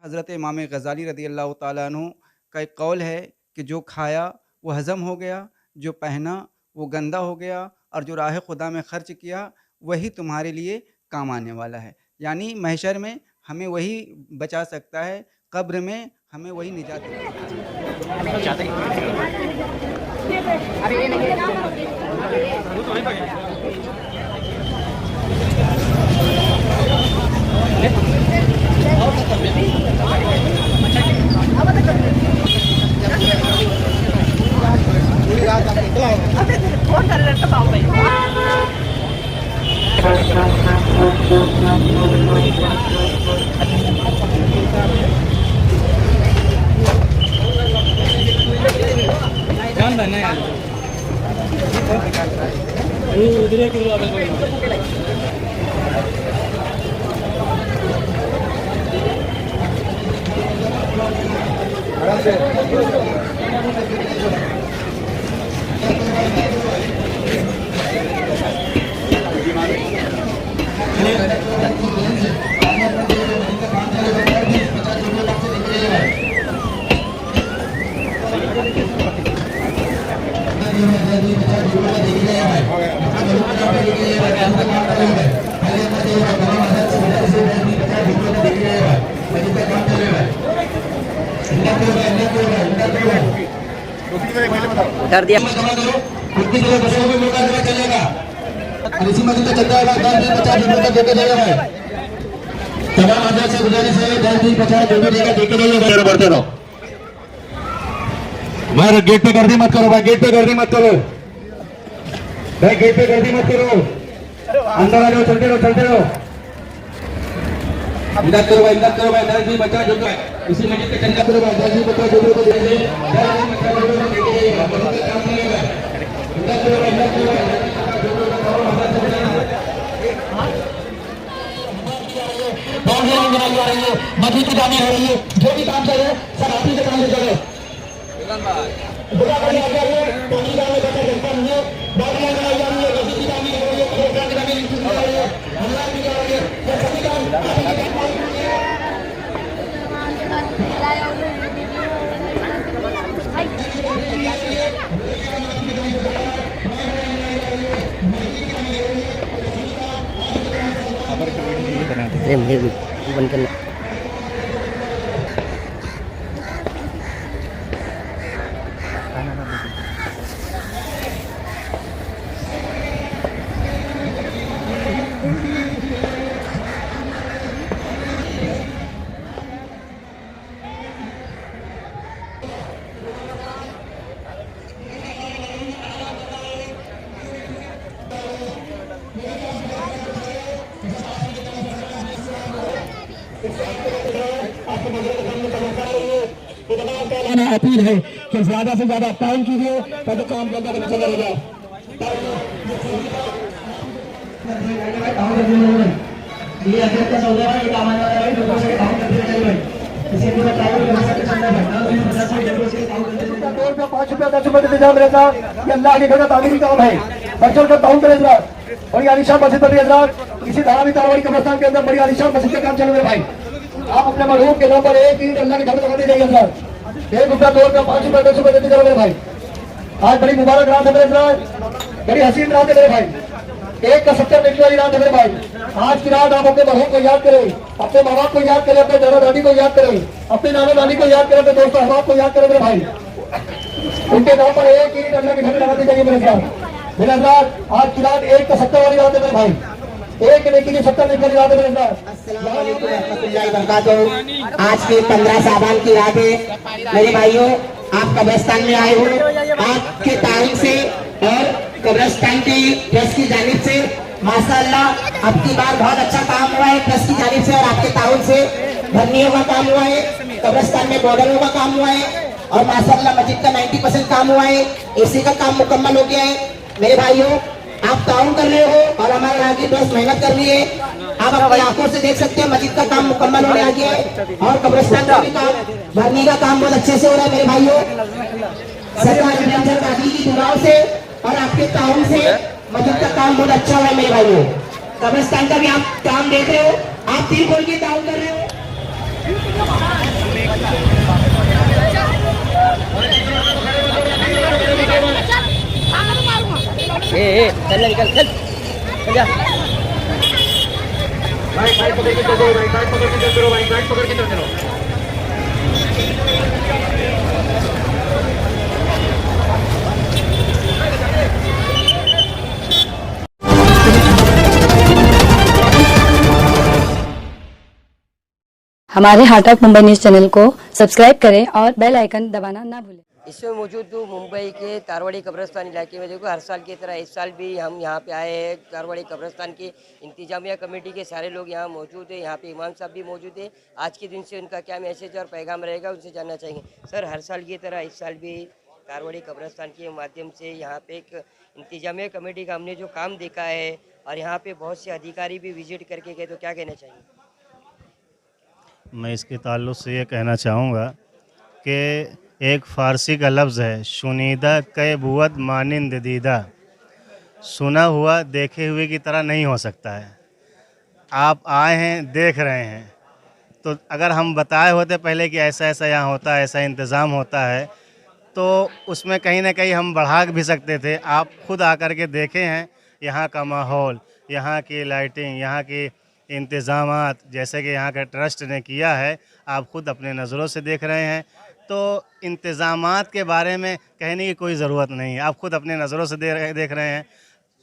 हज़रत इमाम गज़ाली रज़ी अल्लाह ताला अन्हु का एक कौल है कि जो खाया वो हज़म हो गया, जो पहना वो गंदा हो गया और जो राह खुदा में खर्च किया वही तुम्हारे लिए काम आने वाला है। यानी महशर में हमें वही बचा सकता है, कब्र में हमें वही निजात दिला सकता है। कर दिया इसी मस्जिद का चंदा है 10-50 रुपए का देके जाइए भाई। तमाम आदमी से गुजारिश है 10-50 जो भी देगा देके जाइए भाई। बढ़ते रहो मार गेट पे गर्दी मत करो भाई, गेट पे गर्दी मत करो भाई, गेट पे गर्दी मत करो, अंदर आ जाओ, चलते रहो इमदाद करो भाई, इमदाद करो भाई। 10-50 जो इसी मस्जिद का चंदा करो भाई, 10-50 जो भी दे दे, 10-50 जो भी देके जाइए भाई। काम नहीं होगा, इमदाद करो भाई, इमदाद करो भाई। मस्जिद की जाने हो रही है, जो भी काम चल रहा है सब आप ही से काम से चलो। बुरा पानी आ गया है, पानी का बचा सकता नहीं है, बात में लगाई जा रही है, मस्जिद की जाने हो रही है, प्रोग्राम की जाने हो रही है, हल्ला भी जा रही है, ये सभी काम बंद करना। अपील है कि ज्यादा से ज्यादा टाइम कीजिए ताकि काम करना चला रहेगा। ये अगर का सौदा है, ये काम आने वाला है, लोगों से काम करते चाहिए। इसे पूरा ट्रैवल व्यवस्था के चलना है, 5 रुपया 10 रुपये देते जाओ मेरे साथ। ये अल्लाह के घर का तालीमी काम है, बच्चों का टाउन करे जरा। बड़ी आलिशान मस्जिद बन रही है जरा, इसी धारावी तारावड़ी कब्रिस्तान के अंदर बड़ी आलिशान मस्जिद का काम चल रहा है भाई। आप अपने मरहूम के नाम पर एक ईंट अल्लाह के घर में लगाते जाइए सर, 1 रुपया 2 रुपया 5 रुपया 10 रुपये देते जाओ मेरे भाई। आज बड़ी मुबारक रात है मेरे साथ, बड़ी हसीन रात है मेरे भाई, 1 का 70 मिनट वाली रात है मेरे भाई। आज की रात आप अपने मरहूम को याद करें, अपने माँ बाप को याद करें, अपने दादा दादी को याद करें, अपने नाना नानी को याद करें, अपने दोस्तों अहबाब को याद करें मेरे भाई। उनके नाम पर एक ईंट अल्लाह के घर में लगाते जाइए मेरे साथ। मेरे साथ आज की रात 1 का 70 वाली रात है मेरे भाई, एक नेकी की 70 नेकी की रात है मेरे साथ। आज की 15 साबान की रात है मेरे भाइयों। आप कब्रिस्तान में आए हो, आपके तारीख से और कब्रिस्तान की ट्रस्ट की जानिब से माशाअल्लाह अब की बार बहुत अच्छा काम हुआ है। ट्रस्ट की जानिब से और आपके ताउन से धरनियों का काम हुआ है, कब्रिस्तान में बॉर्डरों का काम हुआ है और माशाअल्लाह मस्जिद का 90% काम हुआ है, एसी का काम मुकम्मल हो गया है। मेरे भाइयों आप ताउन कर रहे हो और हमारे यहाँ की ट्रस्ट मेहनत कर रही है। आप अपनी आंखों से देख सकते हैं मस्जिद का काम मुकम्मल होने आ गया है और कब्रिस्तान का भी काम भरने का काम बहुत अच्छे से हो रहा है मेरे भाइयों। सरकार दादी की दुआओं से और आपके ताउन से मस्जिद का काम बहुत अच्छा हुआ है मेरे भाइयों। कब्रिस्तान का भी आप काम देख रहे हो, आप दिल खोल के ताउन कर रहे हो। चल निकल चल चल जा भाई भाई पकड़ के चलो भाई, भाई पकड़ के चलो भाई, भाई पकड़ के चलो। हमारे heart of Mumbai news channel को सब्सक्राइब करें और बेल आइकन दबाना ना भूलें। इसमें मौजूद हूँ मुंबई के तारवाड़ी कब्रिस्तान इलाके में। देखो हर साल की तरह इस साल भी हम यहाँ पे आए हैं। तारवाड़ी कब्रिस्तान की इंतजामिया कमेटी के सारे लोग यहाँ मौजूद हैं। यहाँ पे इमाम साहब भी मौजूद हैं। आज के दिन से उनका क्या मैसेज और पैगाम रहेगा उनसे जानना चाहेंगे। सर, हर साल की तरह इस साल भी तारवाड़ी कब्रिस्तान के माध्यम से यहाँ पे एक इंतजामिया कमेटी का हमने जो काम देखा है और यहाँ पे बहुत से अधिकारी भी विजिट करके गए, तो क्या कहना चाहिए? मैं इसके ताल्लुक़ से ये कहना चाहूँगा कि एक फ़ारसी का लफ्ज़ है, शुनीदा कै बुअत मानिंद दीदा। सुना हुआ देखे हुए की तरह नहीं हो सकता है। आप आए हैं, देख रहे हैं, तो अगर हम बताए होते पहले कि ऐसा ऐसा यहाँ होता है, ऐसा इंतज़ाम होता है, तो उसमें कहीं ना कहीं हम बढ़ा भी सकते थे। आप खुद आकर के देखे हैं यहाँ का माहौल, यहाँ की लाइटिंग, यहाँ की इंतज़ामात, जैसे कि यहाँ का ट्रस्ट ने किया है, आप खुद अपने नज़रों से देख रहे हैं। तो इंतज़ामात के बारे में कहने की कोई ज़रूरत नहीं है, आप खुद अपने नज़रों से देख रहे हैं।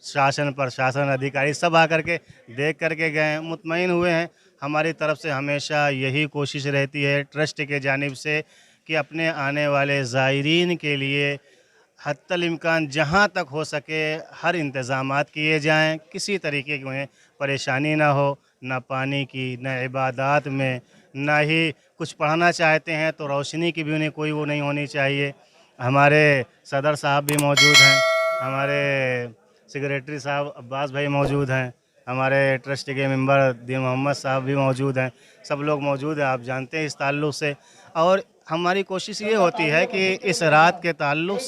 शासन प्रशासन अधिकारी सब आकर के देख करके गए हैं, मुतमईन हुए हैं। हमारी तरफ से हमेशा यही कोशिश रहती है ट्रस्ट के जानिब से कि अपने आने वाले ज़ायरीन के लिए हत्तल इम्कान जहाँ तक हो सके हर इंतज़ामात किए जाएं, किसी तरीके की उन्हें परेशानी ना हो, ना पानी की, ना इबादत में, ना ही कुछ पढ़ना चाहते हैं तो रोशनी की भी उन्हें कोई वो नहीं होनी चाहिए। हमारे सदर साहब भी मौजूद हैं, हमारे सेक्रेटरी साहब अब्बास भाई मौजूद हैं, हमारे ट्रस्ट के मेंबर दीन मोहम्मद साहब भी मौजूद हैं, सब लोग मौजूद हैं, आप जानते हैं इस ताल्लुक़ से। और हमारी कोशिश ये होती है कि इस रात के ताल्लुक़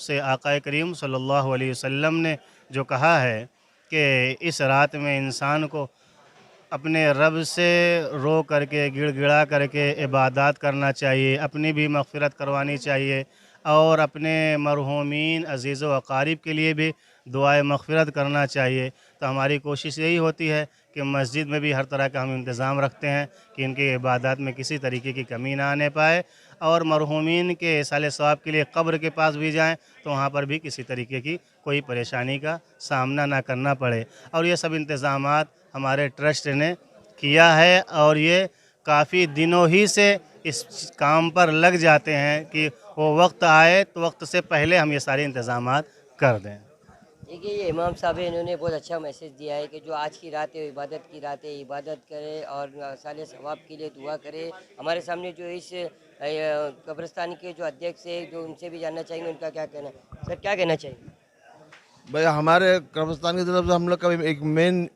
से आक़ा करीम सल्लल्लाहु अलैहि वसल्लम ने जो कहा है कि इस रात में इंसान को अपने रब से रो करके गिड़गिड़ा करके इबादत करना चाहिए, अपनी भी मग़फ़िरत करवानी चाहिए और अपने मरहूमीन अज़ीज़ व अक़ारिब के लिए भी दुआए मग़फ़िरत करना चाहिए। तो हमारी कोशिश यही होती है कि मस्जिद में भी हर तरह का हम इंतज़ाम रखते हैं कि इनकी इबादत में किसी तरीके की कमी ना आने पाए, और मरहूमीन के इसाले सवाब के लिए कब्र के पास भी जाएं तो वहाँ पर भी किसी तरीके की कोई परेशानी का सामना ना करना पड़े। और ये सब इंतज़ामात हमारे ट्रस्ट ने किया है और ये काफ़ी दिनों ही से इस काम पर लग जाते हैं कि वो वक्त आए तो वक्त से पहले हम ये सारे इंतज़ामात कर दें। देखिए, ये इमाम साहब है, इन्होंने बहुत अच्छा मैसेज दिया है कि जो आज की रात है इबादत की रात है, इबादत करे और साले सवाब के लिए दुआ करे। हमारे सामने जो इस कब्रिस्तान के जो अध्यक्ष है, जो उनसे भी जानना चाहेंगे उनका क्या कहना है। सर, क्या कहना चाहिए? भाई, हमारे कब्रिस्तान की तरफ से हम लोग का एक मेन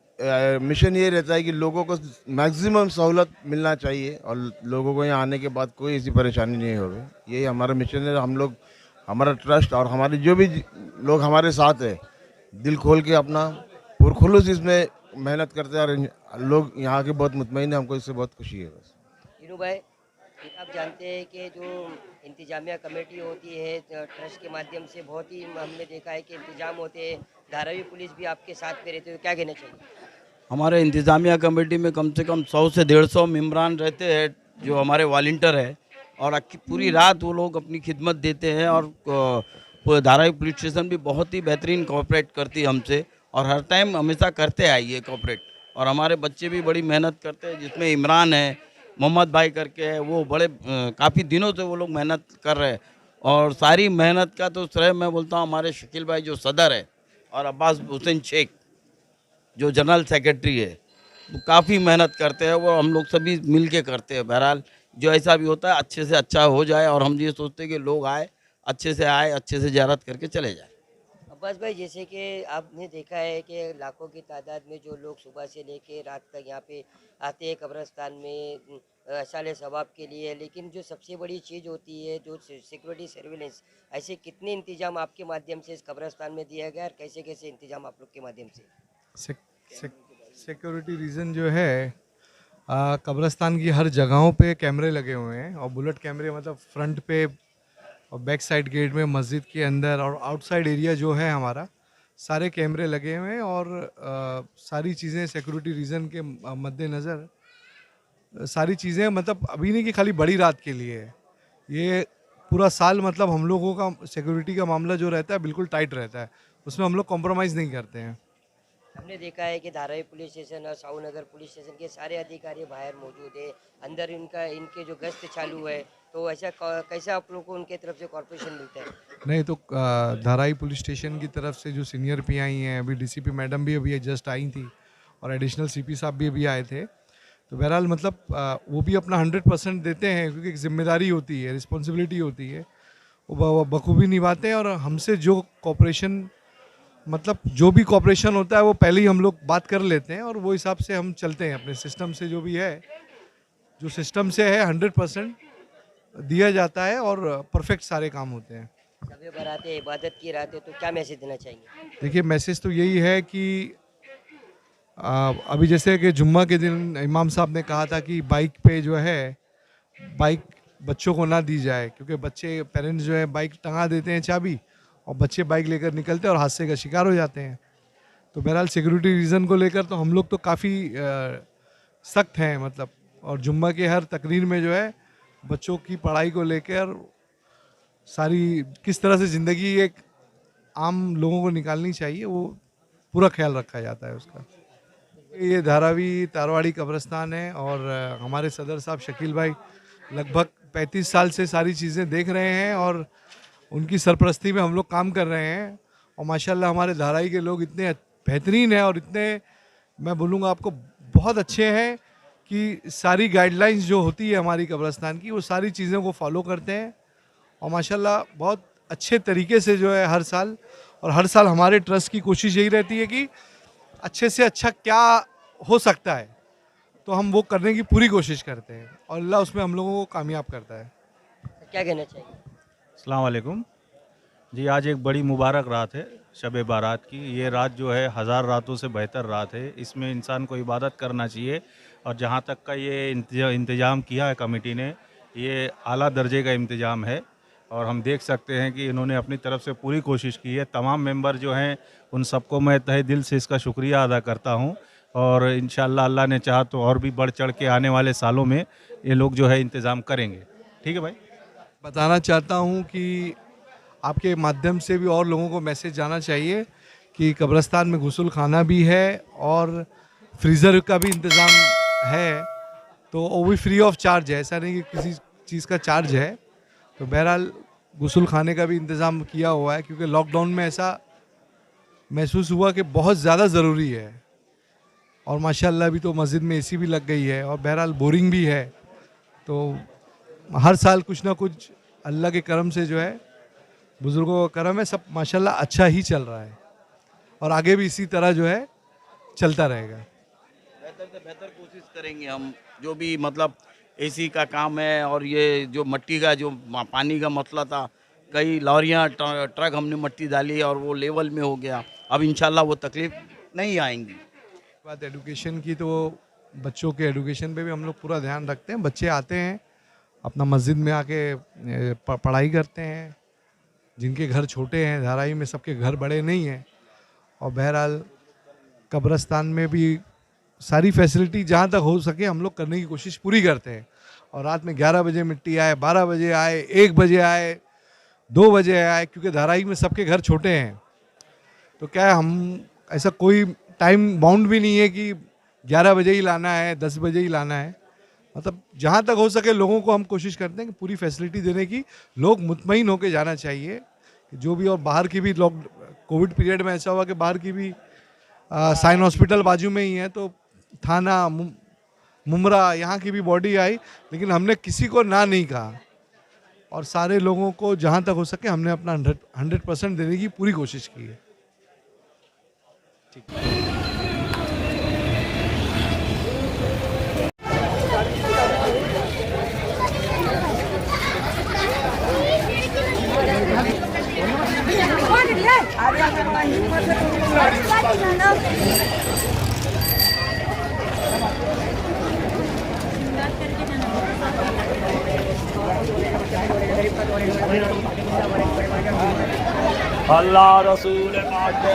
मिशन ये रहता है कि लोगों को मैक्सिमम सहूलत मिलना चाहिए और लोगों को यहाँ आने के बाद कोई ऐसी परेशानी नहीं होगी। यही हमारा मिशन है। हम लोग, हमारा ट्रस्ट और हमारे जो भी लोग हमारे साथ है, दिल खोल के अपना पुरखुलूस इसमें मेहनत करते हैं और लोग यहाँ के बहुत मुतमईन है। हमको इससे बहुत खुशी है। बस हीरू भाई, आप जानते हैं कि जो इंतजामिया कमेटी होती है ट्रस्ट के माध्यम से, बहुत ही हमने देखा है कि इंतजाम होते हैं, धारावी पुलिस भी आपके साथ में रहते हो, क्या कहना चाहिए? हमारे इंतज़ामिया कमेटी में कम से कम 100 से 150 मेम्बरान रहते हैं जो हमारे वॉलंटियर है, और पूरी रात वो लोग अपनी खिदमत देते हैं। और धारावी पुलिस स्टेशन भी बहुत ही बेहतरीन कोऑपरेट करती है हमसे, और हर टाइम हमेशा करते आई है कोऑपरेट। और हमारे बच्चे भी बड़ी मेहनत करते हैं, जिसमें इमरान है, मोहम्मद भाई करके है, वो बड़े काफ़ी दिनों से वो लोग मेहनत कर रहे हैं। और सारी मेहनत का तो श्रेय मैं बोलता हूँ हमारे शकील भाई जो सदर है, और अब्बास हुसैन शेख जो जनरल सेक्रेटरी है, वो काफ़ी मेहनत करते हैं। वो हम लोग सभी मिल के करते हैं। बहरहाल जो ऐसा भी होता है अच्छे से अच्छा हो जाए, और हम ये सोचते हैं कि लोग आए, अच्छे से आए, अच्छे से ज़ियारत करके चले जाए। अब्बास भाई, जैसे कि आपने देखा है कि लाखों की तादाद में जो लोग सुबह से लेके रात तक यहाँ पे आते हैं कब्रिस्तान में साले सवाब के लिए, लेकिन जो सबसे बड़ी चीज़ होती है जो सिक्योरिटी सर्विलेंस, ऐसे कितने इंतजाम आपके माध्यम से इस कब्रिस्तान में दिया गया और कैसे कैसे इंतजाम आप लोग के माध्यम से? सिक्योरिटी रीज़न जो है, कब्रिस्तान की हर जगहों पे कैमरे लगे हुए हैं, और बुलेट कैमरे मतलब फ्रंट पे और बैक साइड गेट में मस्जिद के अंदर और आउटसाइड एरिया जो है हमारा सारे कैमरे लगे हुए हैं और सारी चीज़ें सिक्योरिटी रीज़न के मद्देनज़र सारी चीज़ें मतलब अभी नहीं कि खाली बड़ी रात के लिए है, ये पूरा साल मतलब हम लोगों का सिक्योरिटी का मामला जो रहता है बिल्कुल टाइट रहता है, उसमें हम लोग कॉम्प्रोमाइज़ नहीं करते हैं। हमने देखा है कि धारावी पुलिस स्टेशन और साहूनगर पुलिस स्टेशन के सारे अधिकारी बाहर मौजूद है, अंदर इनके जो गश्त चालू है, तो ऐसा कैसे आप लोगों को उनके तरफ से कॉर्पोरेशन मिलता है? नहीं तो धारावी पुलिस स्टेशन की तरफ से जो सीनियर पीआई हैं, अभी डीसीपी मैडम भी अभी जस्ट आई थी और एडिशनल सीपी साहब भी अभी आए थे, तो बहरहाल मतलब वो भी अपना 100% देते हैं क्योंकि एक जिम्मेदारी होती है, रिस्पॉन्सिबिलिटी होती है, वो बखूबी निभाते हैं। और हमसे जो कॉपरेशन मतलब जो भी कॉपरेशन होता है वो पहले ही हम लोग बात कर लेते हैं और वो हिसाब से हम चलते हैं अपने सिस्टम से, जो भी है जो सिस्टम से है 100% दिया जाता है और परफेक्ट सारे काम होते हैं। शब बारात है, इबादत की रात है, तो क्या मैसेज देना चाहेंगे? देखिए मैसेज तो यही है कि अभी जैसे कि जुम्मा के दिन इमाम साहब ने कहा था कि बाइक पे जो है बाइक बच्चों को ना दी जाए, क्योंकि बच्चे पेरेंट्स जो है बाइक टंगा देते हैं चाबी और बच्चे बाइक लेकर निकलते हैं और हादसे का शिकार हो जाते हैं। तो बहरहाल सिक्योरिटी रीज़न को लेकर तो हम लोग तो काफ़ी सख्त हैं मतलब, और जुम्मा के हर तकरीर में जो है बच्चों की पढ़ाई को लेकर सारी किस तरह से ज़िंदगी एक आम लोगों को निकालनी चाहिए वो पूरा ख्याल रखा जाता है उसका। ये धारावी तारवाड़ी कब्रिस्तान है और हमारे सदर साहब शकील भाई लगभग 35 साल से सारी चीज़ें देख रहे हैं और उनकी सरपरस्ती में हम लोग काम कर रहे हैं और माशाल्लाह हमारे धारावी के लोग इतने बेहतरीन हैं और इतने मैं बोलूँगा आपको बहुत अच्छे हैं कि सारी गाइडलाइंस जो होती है हमारी कब्रिस्तान की वो सारी चीज़ों को फॉलो करते हैं और माशाल्लाह बहुत अच्छे तरीके से जो है हर साल हमारे ट्रस्ट की कोशिश यही रहती है कि अच्छे से अच्छा क्या हो सकता है तो हम वो करने की पूरी कोशिश करते हैं और अल्लाह उसमें हम लोगों को कामयाब करता है। क्या कहना चाहिए? अस्सलाम वालेकुम जी, आज एक बड़ी मुबारक रात है शब बारात की। ये रात जो है 1000 रातों से बेहतर रात है, इसमें इंसान को इबादत करना चाहिए और जहाँ तक का ये इंतज़ाम किया है कमेटी ने, ये आला दर्जे का इंतज़ाम है और हम देख सकते हैं कि इन्होंने अपनी तरफ से पूरी कोशिश की है। तमाम मेंबर जो हैं उन सबको मैं तहे दिल से इसका शुक्रिया अदा करता हूं और इंशाअल्लाह अल्लाह ने चाहा तो और भी बढ़ चढ़ के आने वाले सालों में ये लोग जो है इंतज़ाम करेंगे। ठीक है भाई, बताना चाहता हूं कि आपके माध्यम से भी और लोगों को मैसेज जाना चाहिए कि कब्रिस्तान में गुस्ल खाना भी है और फ्रीज़र का भी इंतज़ाम है, तो वो भी फ्री ऑफ चार्ज है, ऐसा नहीं कि किसी चीज़ का चार्ज है। तो बहरहाल गुस्ल खाने का भी इंतज़ाम किया हुआ है क्योंकि लॉकडाउन में ऐसा महसूस हुआ कि बहुत ज़्यादा ज़रूरी है और माशाल्लाह भी तो मस्जिद में एसी भी लग गई है और बहरहाल बोरिंग भी है, तो हर साल कुछ ना कुछ अल्लाह के करम से जो है बुज़ुर्गों का करम है, सब माशाल्लाह अच्छा ही चल रहा है और आगे भी इसी तरह जो है चलता रहेगा। बेहतर से बेहतर कोशिश करेंगे हम, जो भी मतलब एसी का काम है और ये जो मट्टी का जो पानी का मसला था, कई लॉरियाँ ट्रक हमने मट्टी डाली और वो लेवल में हो गया, अब इंशाल्लाह वो तकलीफ नहीं आएंगी। बात एडुकेशन की, तो बच्चों के एडुकेशन पे भी हम लोग पूरा ध्यान रखते हैं। बच्चे आते हैं अपना मस्जिद में आके पढ़ाई करते हैं, जिनके घर छोटे हैं, धारावी में सबके घर बड़े नहीं हैं और बहरहाल कब्रिस्तान में भी सारी फैसिलिटी जहाँ तक हो सके हम लोग करने की कोशिश पूरी करते हैं और रात में 11 बजे मिट्टी आए, 12 बजे आए, 1 बजे आए, 2 बजे आए, क्योंकि धारावी में सबके घर छोटे हैं तो क्या है, हम ऐसा कोई टाइम बाउंड भी नहीं है कि 11 बजे ही लाना है, 10 बजे ही लाना है, मतलब जहाँ तक हो सके लोगों को हम कोशिश करते हैं कि पूरी फैसिलिटी देने की, लोग मुतमईन होकर जाना चाहिए जो भी। और बाहर की भी कोविड पीरियड में ऐसा हुआ कि बाहर की भी साइन हॉस्पिटल बाजू में ही है, तो थाना मुमरा यहाँ की भी बॉडी आई, लेकिन हमने किसी को ना नहीं कहा और सारे लोगों को जहाँ तक हो सके हमने अपना 100% देने की पूरी कोशिश की है। ठीक है। अल्लाह रसूल पाक के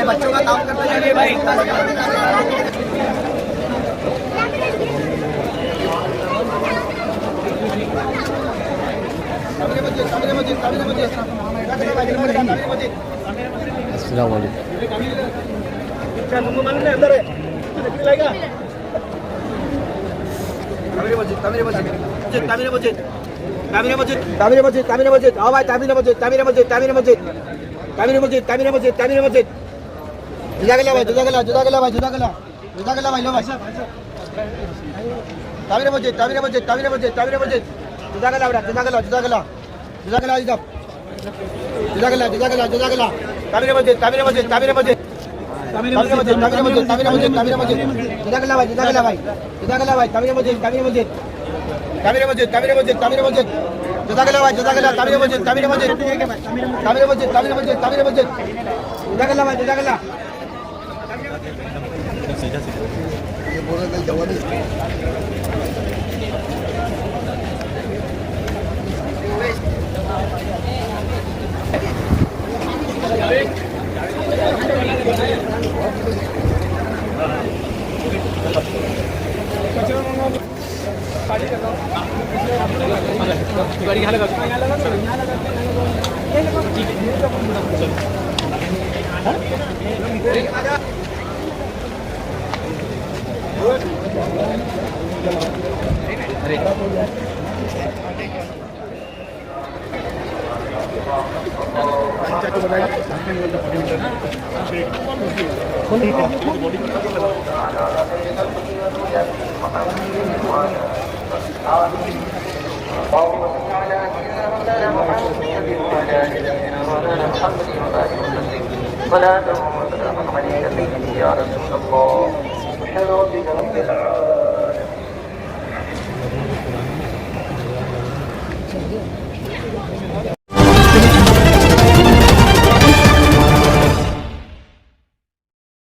बच्चों का काम करते हैं भाई।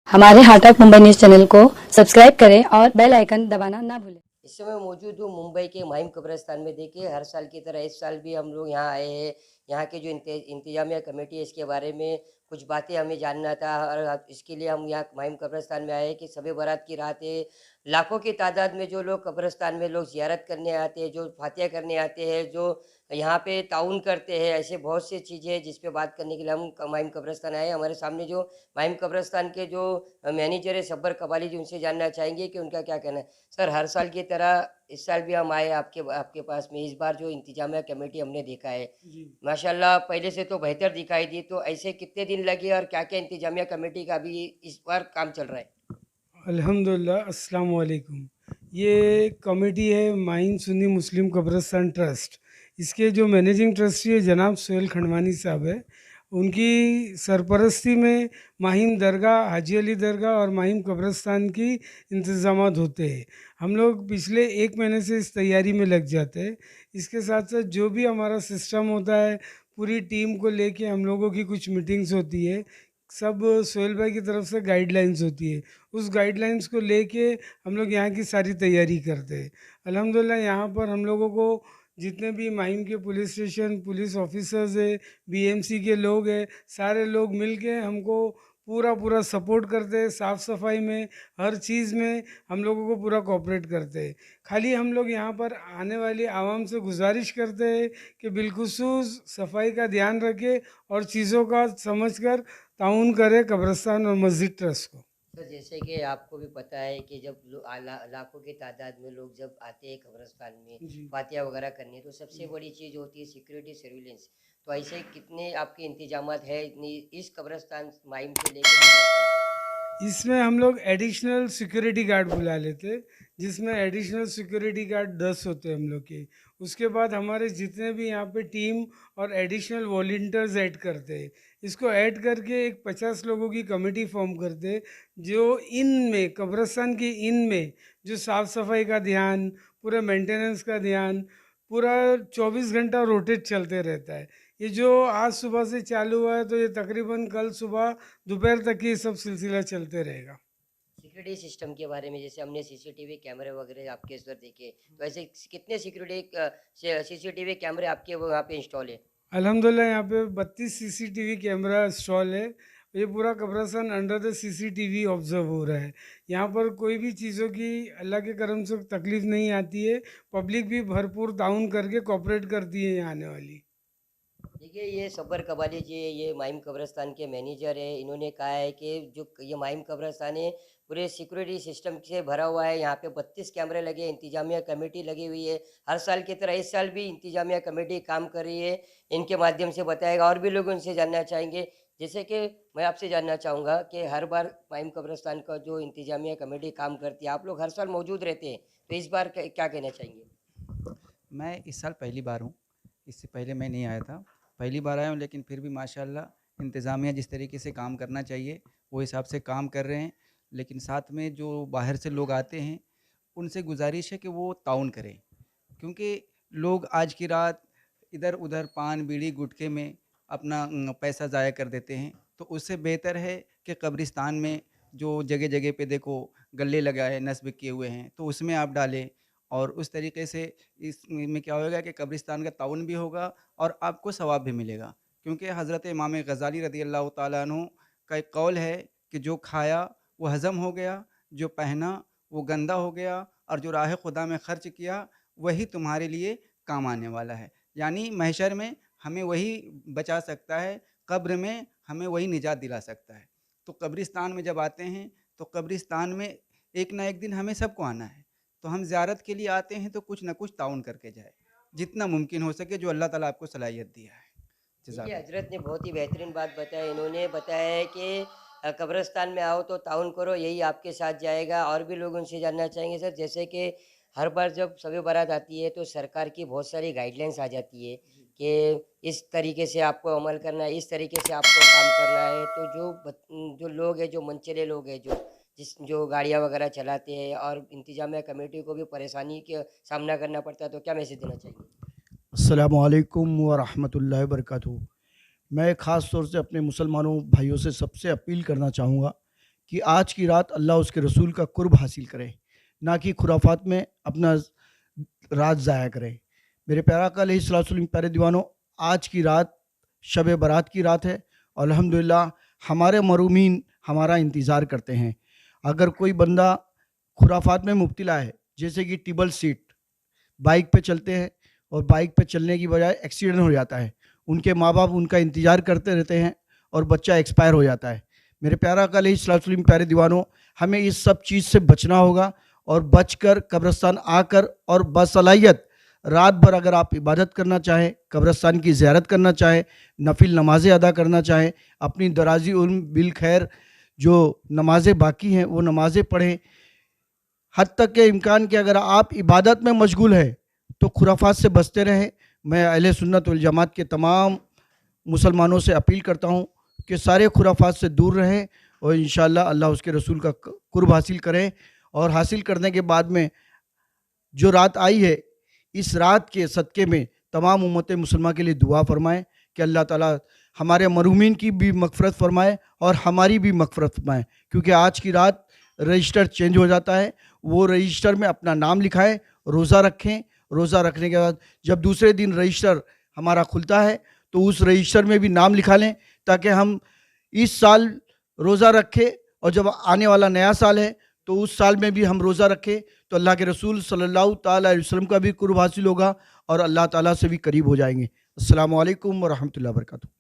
हमारे हाट ऑफ मुंबई न्यूज चैनल को सब्सक्राइब करें और बेल आइकन दबाना ना भूलें। इस समय मौजूद हूँ मुंबई के माहिम कब्रिस्तान में। देखिए हर साल की तरह इस साल भी हम लोग यहाँ आए हैं। यहाँ के जो इंतजामिया कमेटी है इसके बारे में कुछ बातें हमें जानना था और इसके लिए हम यहाँ माहिम कब्रिस्तान में आए कि शब बारात की रात है। लाखों की तादाद में जो लोग कब्रिस्तान में लोग ज़ियारत करने आते हैं, जो फातिहा करने आते हैं, जो यहाँ पे ताउन करते हैं, ऐसे बहुत सी चीज़ें हैं जिस पे बात करने के लिए हम माहिम कब्रिस्तान आए। हमारे सामने जो माहिम कब्रिस्तान के जो मैनेजर है सब्बर कबाली जी, उनसे जानना चाहेंगे कि उनका क्या कहना है। सर, हर साल की तरह इस साल भी हम आए आपके पास में। इस बार जो इंतजामिया कमेटी हमने देखा है माशाल्लाह पहले से तो बेहतर दिखाई दी, तो ऐसे कितने दिन लगे और क्या क्या इंतजामिया कमेटी का भी इस बार काम चल रहा है? अल्हम्दुलिल्लाह, अस्सलाम वालेकुम। ये कमेटी है माहिम सुन्नी मुस्लिम कब्रिस्तान ट्रस्ट। इसके जो मैनेजिंग ट्रस्टी है जनाब सोहेल खंडवानी साहब है, उनकी सरपरस्ती में माहिम दरगाह, हाजी अली दरगाह और माहिम कब्रिस्तान की इंतज़ामात होते हैं। हम लोग पिछले 1 महीने से इस तैयारी में लग जाते हैं। इसके साथ साथ जो भी हमारा सिस्टम होता है, पूरी टीम को लेके हम लोगों की कुछ मीटिंग्स होती है, सब सोहेल भाई की तरफ से गाइडलाइंस होती है। उस गाइडलाइंस को लेके हम लोग यहाँ की सारी तैयारी करते हैं। अल्हम्दुलिल्लाह यहाँ पर हम लोगों को जितने भी माहिम के पुलिस स्टेशन, पुलिस ऑफिसर्स है, बीएमसी के लोग हैं, सारे लोग मिल के हमको पूरा सपोर्ट करते हैं। साफ़ सफाई में, हर चीज़ में हम लोगों को पूरा कोऑपरेट करते हैं। खाली हम लोग यहाँ पर आने वाली आवाम से गुजारिश करते हैं कि बिलखुसूस सफाई का ध्यान रखें और चीज़ों का समझकर ताउन करे कब्रिस्तान और मस्जिद ट्रस्ट को। सर जैसे कि आपको भी पता है कि जब लाखों की तादाद में लोग जब आते हैं कब्रिस्तान में फातिहा वगैरह करने, तो सबसे बड़ी चीज़ होती है सिक्योरिटी सर्विलेंस। तो ऐसे कितने आपके इंतजामात है इस कब्रिस्तान माहिम से लेकर कब्रिस्तान तक? इसमें हम लोग एडिशनल सिक्योरिटी गार्ड बुला लेते, जिसमें एडिशनल सिक्योरिटी गार्ड 10 होते हैं हम लोग के। उसके बाद हमारे जितने भी यहाँ पे टीम और एडिशनल वॉलंटियर्स ऐड करते हैं, इसको ऐड करके एक 50 लोगों की कमेटी फॉर्म करते, जो इन में कब्रिस्तान के इन में जो साफ़ सफाई का ध्यान, पूरे मेंटेनेंस का ध्यान, पूरा 24 घंटा रोटेट चलते रहता है। ये जो आज सुबह से चालू हुआ है, तो ये तकरीबन कल सुबह दोपहर तक ये सब सिलसिला चलते रहेगा। सिक्योरिटी सिस्टम के बारे में, जैसे हमने सीसीटीवी कैमरे वगैरह आपके इस पर देखे, तो ऐसे कितने सिक्योरिटी सीसीटीवी कैमरे आपके वहाँ पे इंस्टॉल है? अल्हम्दुलिल्लाह यहाँ पे 32 सीसीटीवी कैमरा इंस्टॉल है। ये पूरा कब्रिस्तान अंडर द सीसीटीवी ऑब्जर्व हो रहा है। यहाँ पर कोई भी चीज़ों की अल्लाह के करम से तकलीफ़ नहीं आती है। पब्लिक भी भरपूर ताउन करके कोऑपरेट करती है यहाँ आने वाली। देखिए, ये सब्बर कबाली जी, ये माहिम कब्रिस्तान के मैनेजर है। इन्होंने कहा है कि जो ये माहिम कब्रिस्तान है पूरे सिक्योरिटी सिस्टम से भरा हुआ है। यहाँ पे 32 कैमरे लगे, इंतजामिया कमेटी लगी हुई है। हर साल की तरह इस साल भी इंतजामिया कमेटी काम कर रही है। इनके माध्यम से बताएगा, और भी लोग उनसे जानना चाहेंगे। जैसे कि मैं आपसे जानना चाहूँगा कि हर बार माहिम कब्रिस्तान का जो इंतजामिया कमेटी काम करती है, आप लोग हर साल मौजूद रहते हैं, तो इस बार क्या कहना चाहेंगे? मैं इस साल पहली बार हूँ, इससे पहले मैं नहीं आया था, पहली बार आया हूँ। लेकिन फिर भी माशाल्लाह इंतज़ामिया जिस तरीके से काम करना चाहिए वो हिसाब से काम कर रहे हैं। लेकिन साथ में जो बाहर से लोग आते हैं उनसे गुजारिश है कि वो ताउन करें, क्योंकि लोग आज की रात इधर उधर पान बीड़ी गुटखे में अपना पैसा ज़ाया कर देते हैं। तो उससे बेहतर है कि कब्रिस्तान में जो जगह जगह पे देखो गल्ले लगाए नस्ब किए हुए हैं, तो उसमें आप डालें। और उस तरीके से इसमें क्या होगा कि कब्रिस्तान का ताउन भी होगा और आपको सवाब भी मिलेगा। क्योंकि हज़रत इमाम गज़ाली रज़ी अल्लाह ताला अन्हु का एक कौल है कि जो खाया वो हज़म हो गया, जो पहना वो गंदा हो गया, और जो राह खुदा में ख़र्च किया वही तुम्हारे लिए काम आने वाला है। यानी महशर में हमें वही बचा सकता है, कब्र में हमें वही निजात दिला सकता है। तो कब्रिस्तान में जब आते हैं तो कब्रिस्तान में एक ना एक दिन हमें सबको आना है, तो हम ज़ियारत के लिए आते हैं तो कुछ ना कुछ ताउन करके जाए, जितना मुमकिन हो सके, जो अल्लाह ताला आपको सलाहियत दिया है। देखिए, हजरत ने बहुत ही बेहतरीन बात बताई। इन्होंने बताया है कि कब्रिस्तान में आओ तो ताउन करो, यही आपके साथ जाएगा। और भी लोग उनसे जानना चाहेंगे सर, जैसे कि हर बार जब शब बारात आती है तो सरकार की बहुत सारी गाइडलाइंस आ जाती है कि इस तरीके से आपको अमल करना है, इस तरीके से आपको काम करना है। तो जो लोग हैं, जो मनचले लोग हैं, जो गाड़ियाँ वगैरह चलाते हैं, और इंतजामिया कमेटी को भी परेशानी का सामना करना पड़ता है, तो क्या मैसेज देना चाहिए? अस्सलामु अलैकुम व रहमतुल्लाहि व बरकातुहू। मैं ख़ास तौर से अपने मुसलमानों भाइयों से सबसे अपील करना चाहूँगा कि आज की रात अल्लाह उसके रसूल का कुर्ब हासिल करें, ना कि खुराफात में अपना रात ज़ाया करें। मेरे प्यारा आका अलैहिस्सलाम प्यारे दीवानों, आज की रात शब बारात की रात है। अल्हम्दुलिल्लाह हमारे मरूमीन हमारा इंतज़ार करते हैं। अगर कोई बंदा खुराफात में मुब्तला है, जैसे कि टेबल सीट, बाइक पे चलते हैं और बाइक पे चलने की बजाय एक्सीडेंट हो जाता है, उनके माँ बाप उनका इंतज़ार करते रहते हैं और बच्चा एक्सपायर हो जाता है। मेरे प्यारा आका अलैहिस्सलाम प्यारे दीवानों, हमें इस सब चीज़ से बचना होगा और बचकर कब्रिस्तान आकर और बसलाहियत रात भर अगर आप इबादत करना चाहें, कब्रिस्तान की ज़ियारत करना चाहें, नफिल नमाज़ें अदा करना चाहें, अपनी दराजी उल्म बिल खैर जो नमाज़ें बाकी हैं वो नमाज़ें पढ़ें। हद तक के इम्कान के अगर आप इबादत में मशगूल हैं तो खुराफात से बचते रहें। मैं अहले सुन्नत वल जमात के तमाम मुसलमानों से अपील करता हूँ कि सारे खुराफात से दूर रहें और इंशाअल्लाह अल्लाह उसके रसूल का कुर्ब हासिल करें। और हासिल करने के बाद में जो रात आई है, इस रात के सदक़े में तमाम उम्मत मुसलमान के लिए दुआ फरमाएं कि अल्लाह ताला हमारे मरूमीन की भी मग़फ़िरत फरमाए और हमारी भी मग़फ़िरत फरमाए। क्योंकि आज की रात रजिस्टर चेंज हो जाता है, वो रजिस्टर में अपना नाम लिखाएं, रोज़ा रखें। रोज़ा रखने के बाद जब दूसरे दिन रजिस्टर हमारा खुलता है तो उस रजिस्टर में भी नाम लिखा लें, ताकि हम इस साल रोज़ा रखें और जब आने वाला नया साल है तो उस साल में भी हम रोज़ा रखें, तो अल्लाह के रसूल सल्लल्लाहु ताला अलैहि वसल्लम का भी कुर्ब हासिल होगा और अल्लाह ताला से भी करीब हो जाएंगे। अस्सलामु अलैकुम व रहमतुल्लाहि व बरकातुहू।